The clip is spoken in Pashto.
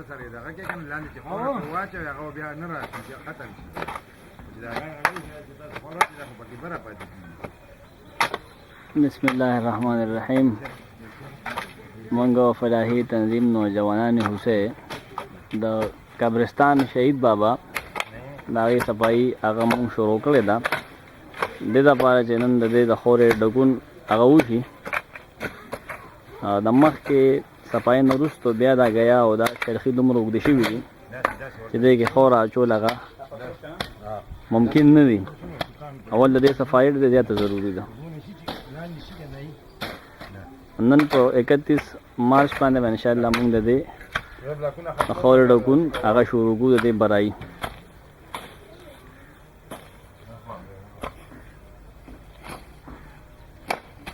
سره دغه کې کوم لاندې چې خو واچو هغه بیا نه راځي چې ختم شي دا هغه چې تاسو خورا دي په کې برابر پاتې. بسم الله الرحمن الرحیم. منګو فلاحی تنظیم نوجوانان حسین د قبرستان شهید بابا داغي صفائی هغه مونږ شروع کړې ده. د دې لپاره چې نن د دې د خورې ډګون هغه وشي د مخ کې صفائی نه وروسته بیا دا غیا او دا چرخي دومره اوږدې شوي دي چې دې کې خور اچول هغه ممکن نه دي. اول د دې صفائی ډېره زیاته ضروري ده. نن په 31 مارچ باندې انشاءالله موږ د دې خورې ډګون هغه شروع کوو د دې برایي.